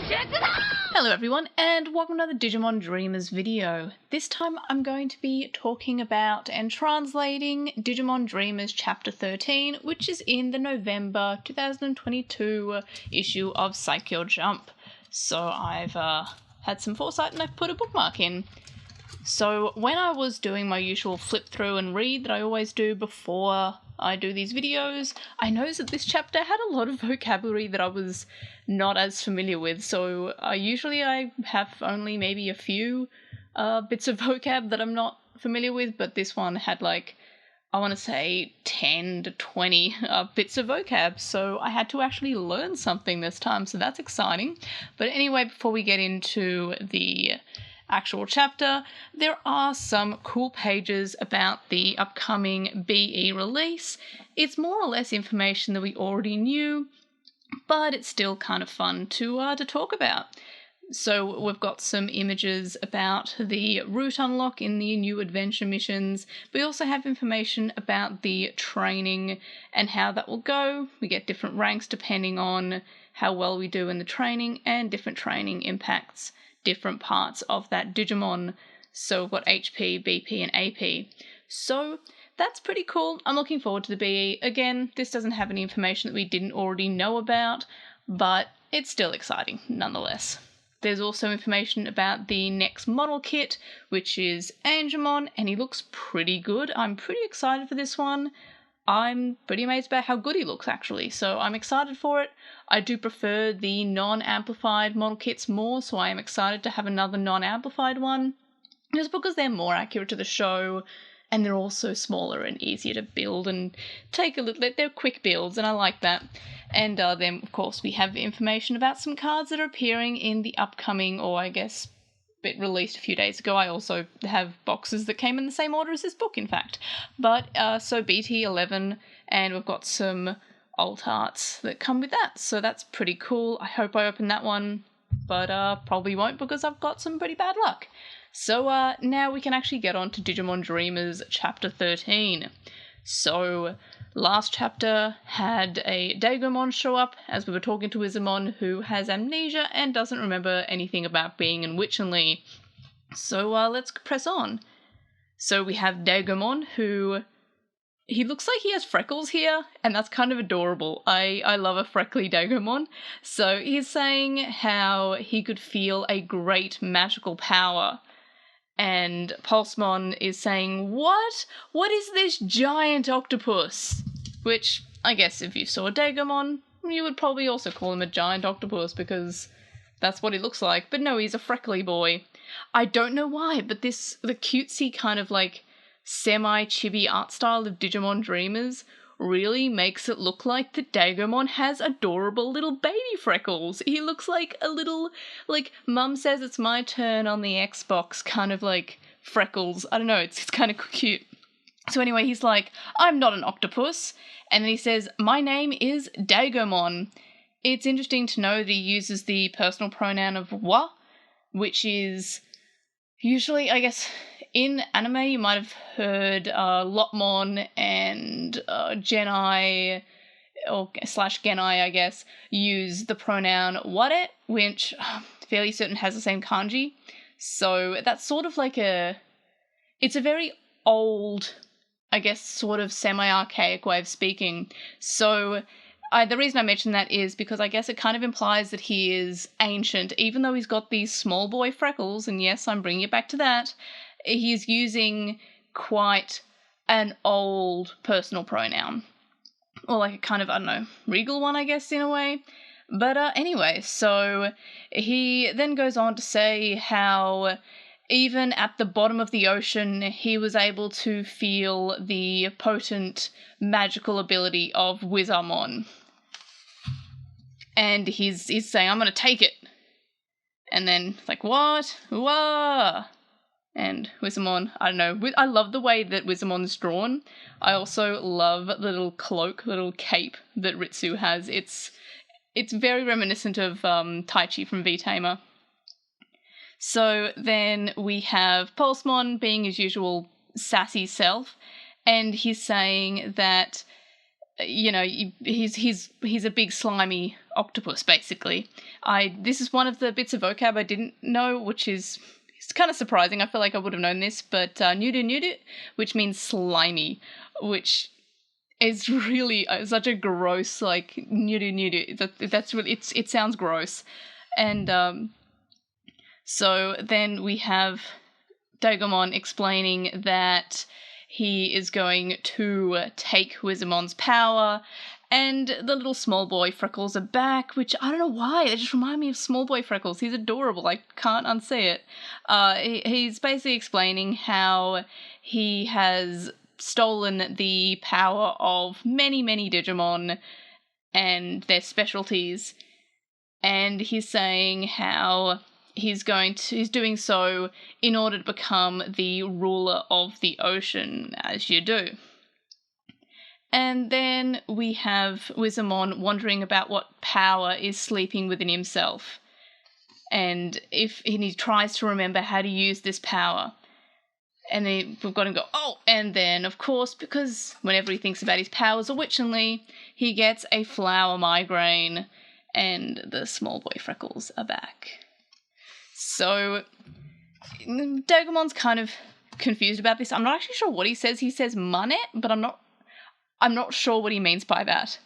Hello everyone, and welcome to another Digimon Dreamers video. This time I'm going to be talking about and translating Digimon Dreamers Chapter 13, which is in the November 2022 issue of Saikyo Jump. So I've had some foresight and I've put a bookmark in. So when I was doing my usual flip through and read that I always do before I do these videos, I noticed that this chapter had a lot of vocabulary that I was not as familiar with. So usually I have only maybe a few bits of vocab that I'm not familiar with, but this one had like, I want to say 10 to 20 bits of vocab, so I had to actually learn something this time, so that's exciting. But anyway, before we get into the actual chapter, there are some cool pages about the upcoming BE release. It's more or less information that we already knew, but it's still kind of fun to talk about. So we've got some images about the route unlock in the new adventure missions. We also have information about the training and how that will go. We get different ranks depending on how well we do in the training, and different training impacts different parts of that Digimon. So we've got HP, BP, and AP. So that's pretty cool. I'm looking forward to the BE. Again, this doesn't have any information that we didn't already know about, but it's still exciting nonetheless. There's also information about the next model kit, which is Angimon, and he looks pretty good. I'm pretty excited for this one. I'm pretty amazed about how good he looks, actually, so I'm excited for it. I do prefer the non-amplified model kits more, so I am excited to have another non-amplified one, just because they're more accurate to the show, and they're also smaller and easier to build and take a little. They're quick builds, and I like that. And then, of course, we have information about some cards that are appearing in the upcoming, or I guess it released a few days ago. I also have boxes that came in the same order as this book, in fact. But so BT11, and we've got some alt arts that come with that, so that's pretty cool. I hope I open that one, but probably won't, because I've got some pretty bad luck. So now we can actually get on to Digimon Dreamers Chapter 13. So last chapter had a Dagomon show up as we were talking to Witchenly, who has amnesia and doesn't remember anything about being in Witchenly. So let's press on. So we have Dagomon, who he looks like he has freckles here, and that's kind of adorable. I love a freckly Dagomon. So he's saying how he could feel a great magical power. And Pulsemon is saying, what? What is this giant octopus? Which, I guess if you saw Dagamon, you would probably also call him a giant octopus, because that's what he looks like. But no, he's a freckly boy. I don't know why, but the cutesy kind of like semi-chibi art style of Digimon Dreamers really makes it look like that Dagomon has adorable little baby freckles. He looks like a little, like, Mum says it's my turn on the Xbox kind of like freckles. I don't know, it's kind of cute. So anyway, he's like, I'm not an octopus. And then he says, my name is Dagomon. It's interesting to know that he uses the personal pronoun of wa, which is usually, I guess, in anime, you might have heard Lotmon and Genai, or slash Genai, I guess, use the pronoun ware, which I'm fairly certain has the same kanji. So that's sort of like it's a very old, I guess, sort of semi-archaic way of speaking. So the reason I mention that is because I guess it kind of implies that he is ancient, even though he's got these small boy freckles, and yes, I'm bringing it back to that. He's using quite an old personal pronoun. Or like a kind of, I don't know, regal one, I guess, in a way. But anyway, so he then goes on to say how even at the bottom of the ocean, he was able to feel the potent magical ability of Witchenly. And he's saying, I'm going to take it. And then, like, what? Whoa! And Witchenly, I don't know, I love the way that Witchemon's drawn. I also love the little cloak, little cape that Ritsu has. It's very reminiscent of Taichi from V-Tamer. So then we have Pulsemon being his usual sassy self, and he's saying that, you know, he's a big slimy octopus, basically. This is one of the bits of vocab I didn't know, which is it's kind of surprising. I feel like I would have known this, but nudu, which means slimy, which is really such a gross, like, nudu. That's really, it sounds gross. And so then we have Dagomon explaining that he is going to take Witchemon's power, and the little small boy Freckles are back, which I don't know why, they just remind me of small boy Freckles. He's adorable, I can't unsay it. He's basically explaining how he has stolen the power of many, many Digimon and their specialties, and he's saying how he's doing so in order to become the ruler of the ocean, as you do. And then we have Witchemon wondering about what power is sleeping within himself, and he tries to remember how to use this power. And then we've got him go, oh! And then, of course, because whenever he thinks about his powers or Witchenly, he gets a flower migraine, and the small boy Freckles are back. So, Dagomon's kind of confused about this. I'm not actually sure what he says. He says Manet, but I'm not sure what he means by that.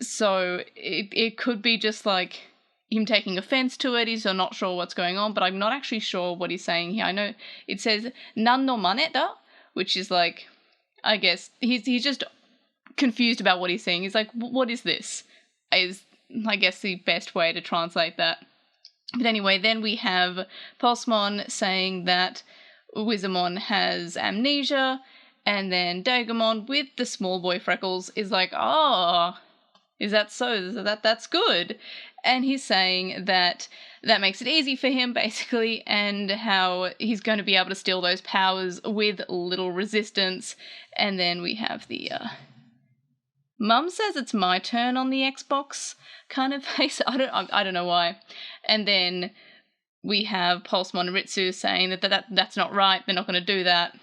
So it could be just like him taking offense to it. He's not sure what's going on, but I'm not actually sure what he's saying here. I know it says nan no maneta, which is like, I guess he's just confused about what he's saying. He's like, what is this? Is, I guess, the best way to translate that. But anyway, then we have Pulsemon saying that Witchemon has amnesia, and then Dagomon with the small boy Freckles is like, oh, is that so? That's good. And he's saying that makes it easy for him, basically, and how he's going to be able to steal those powers with little resistance. And then we have the Mum says it's my turn on the Xbox kind of face. I don't know why. And then we have Pulsemon and Ritsu saying that's not right, they're not going to do that.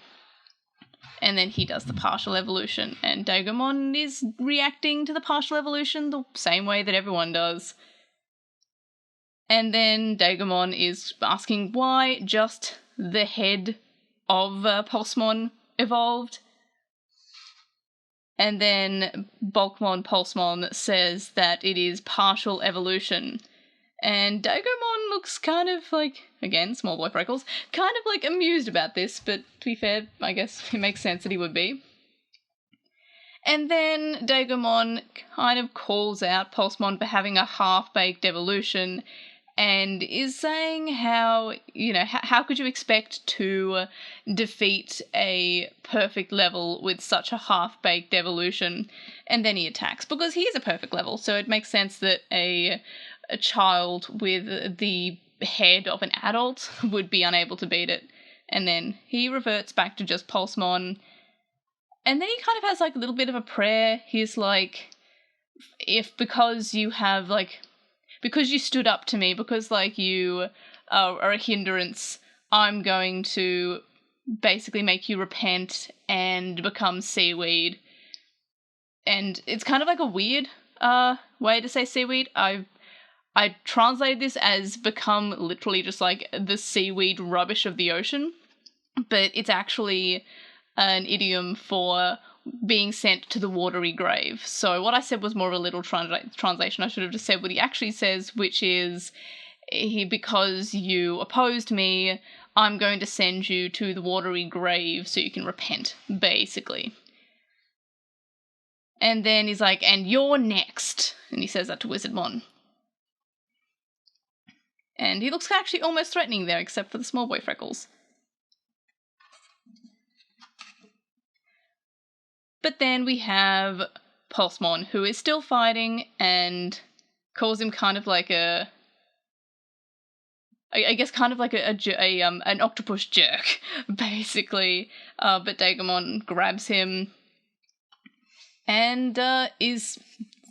And then he does the partial evolution, and Dagomon is reacting to the partial evolution the same way that everyone does. And then Dagomon is asking why just the head of Pulsemon evolved. And then Bulkmon Pulsemon says that it is partial evolution. And Dagomon looks kind of like, again, small boy Freckles, kind of like amused about this, but to be fair, I guess it makes sense that he would be. And then Dagomon kind of calls out Pulsemon for having a half-baked evolution, and is saying how, how could you expect to defeat a perfect level with such a half-baked evolution? And then he attacks, because he is a perfect level, so it makes sense that a child with the head of an adult would be unable to beat it. And then he reverts back to just Pulsemon. And then he kind of has like a little bit of a prayer. He's like, because you stood up to me, because like you are a hindrance, I'm going to basically make you repent and become seaweed. And it's kind of like a weird way to say seaweed. I translated this as become literally just like the seaweed rubbish of the ocean, but it's actually an idiom for being sent to the watery grave. So what I said was more of a literal translation. I should have just said what he actually says, which is, because you opposed me, I'm going to send you to the watery grave so you can repent, basically. And then he's like, and you're next. And he says that to Witchemon. And he looks actually almost threatening there, except for the small boy Freckles. But then we have Pulsemon, who is still fighting, and calls him kind of like an octopus jerk, basically. But Dagomon grabs him and is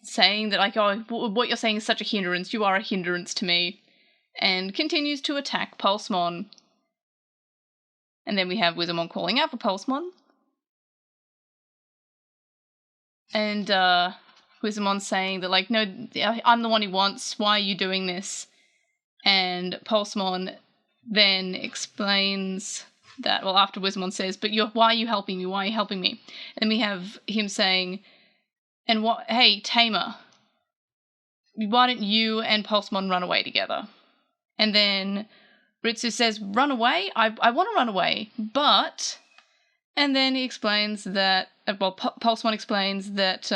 saying that, like, oh, what you're saying is such a hindrance, you are a hindrance to me. And continues to attack Pulsemon. And then we have Witchemon calling out for Pulsemon. And Wizemon saying that, like, no, I'm the one he wants, why are you doing this? And Pulsemon then explains that, well, after Wizemon says, but why are you helping me? Why are you helping me? And we have him saying, and what, hey, Tamer, why don't you and Pulsemon run away together? And then Ritsu says, run away? I want to run away, but... And then he explains that, well, Pulsemon explains that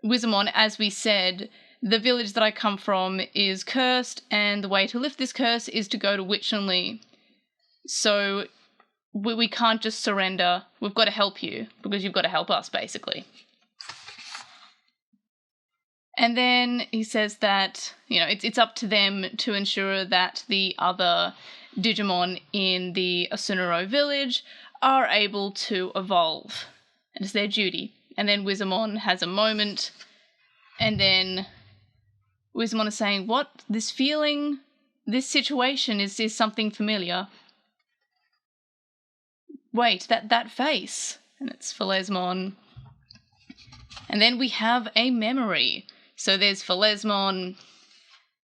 Wizemon, as we said, the village that I come from is cursed, and the way to lift this curse is to go to Witchenly. So we can't just surrender. We've got to help you, because you've got to help us, basically. And then he says that, you know, it's up to them to ensure that the other Digimon in the Asunaro village are able to evolve. And it's their duty. And then Wizemon has a moment, and then Wizemon is saying, what? This feeling, this situation is something familiar. Wait, that face. And it's Pulsemon. And then we have a memory. So there's Pulsemon,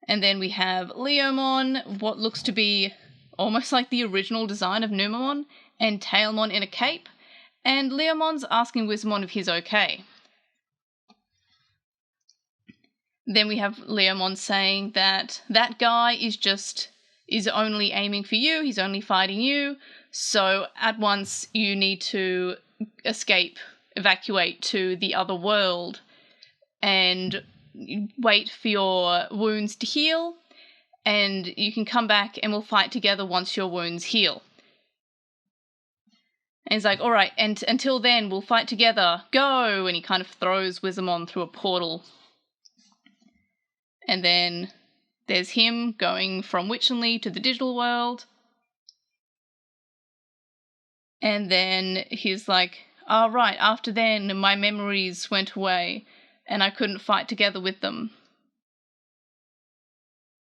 and then we have Leomon, what looks to be almost like the original design of Numamon, and Tailmon in a cape, and Leomon's asking Wizemon if he's okay. Then we have Leomon saying that that guy is only aiming for you, he's only fighting you, so at once you need to evacuate to the other world, and wait for your wounds to heal, and you can come back and we'll fight together once your wounds heal. And he's like, alright, and until then, we'll fight together, go! And he kind of throws Wizemon through a portal. And then there's him going from Witchenly to the digital world. And then he's like, oh, right, after then, my memories went away, and I couldn't fight together with them.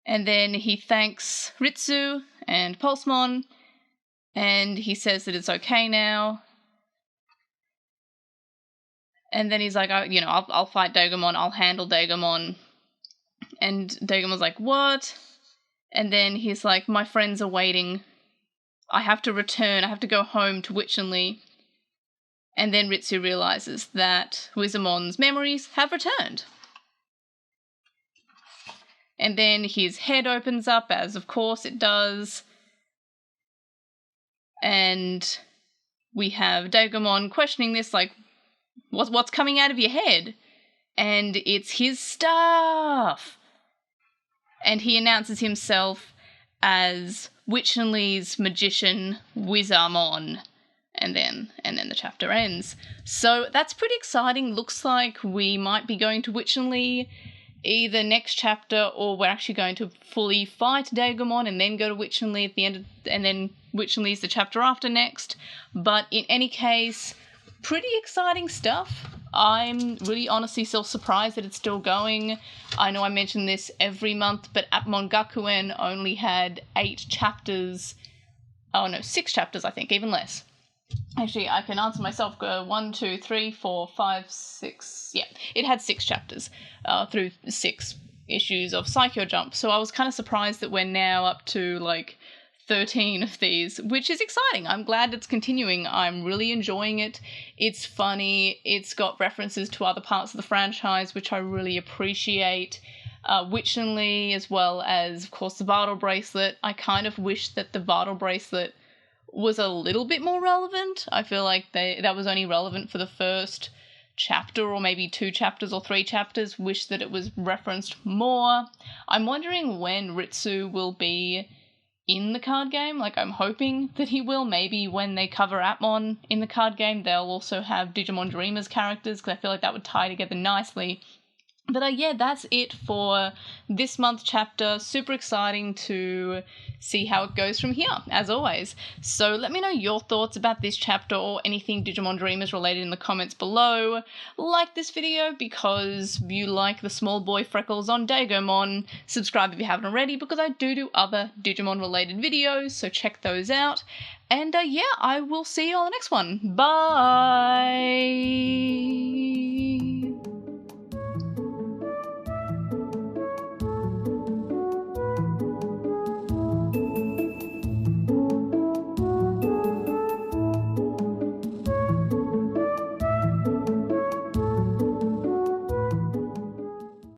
And then he thanks Ritsu and Pulsemon, and he says that it's okay now. And then he's like, I'll fight Dagomon, I'll handle Dagomon. And Dagomon's like, what? And then he's like, my friends are waiting. I have to return, I have to go home to Witchenly. And then Ritsu realizes that Wizemon's memories have returned. And then his head opens up, as of course it does. And we have Dagomon questioning this, like, what's coming out of your head? And it's his stuff! And he announces himself as Witchenly's magician, Wizamon. And then the chapter ends. So that's pretty exciting. Looks like we might be going to Witchenly either next chapter, or we're actually going to fully fight Dagomon and then go to Witchenly at the end, and then Witchenly's the chapter after next. But in any case, pretty exciting stuff. I'm really honestly still surprised that it's still going. I know I mention this every month, but Appmon Gakuen only had 8 chapters. Oh no, 6 chapters, I think, even less. Actually, I can answer myself. 1, 2, 3, 4, 5, 6. Yeah, it had 6 chapters through 6 issues of Saikyo Jump. So I was kind of surprised that we're now up to like 13 of these, which is exciting. I'm glad it's continuing. I'm really enjoying it. It's funny. It's got references to other parts of the franchise, which I really appreciate. Witchenly, as well as, of course, the Vartal Bracelet. I kind of wish that the Vartal Bracelet was a little bit more relevant. I feel like that was only relevant for the first chapter, or maybe 2 chapters or 3 chapters. Wish that it was referenced more. I'm wondering when Ritsu will be in the card game. Like, I'm hoping that he will. Maybe when they cover Appmon in the card game, they'll also have Digimon Dreamers characters, because I feel like that would tie together nicely. But yeah, that's it for this month's chapter. Super exciting to see how it goes from here, as always. So let me know your thoughts about this chapter or anything Digimon Dreamers related in the comments below. Like this video because you like the small boy freckles on Dagomon. Subscribe if you haven't already, because I do other Digimon related videos, so check those out. And yeah, I will see you on the next one. Bye!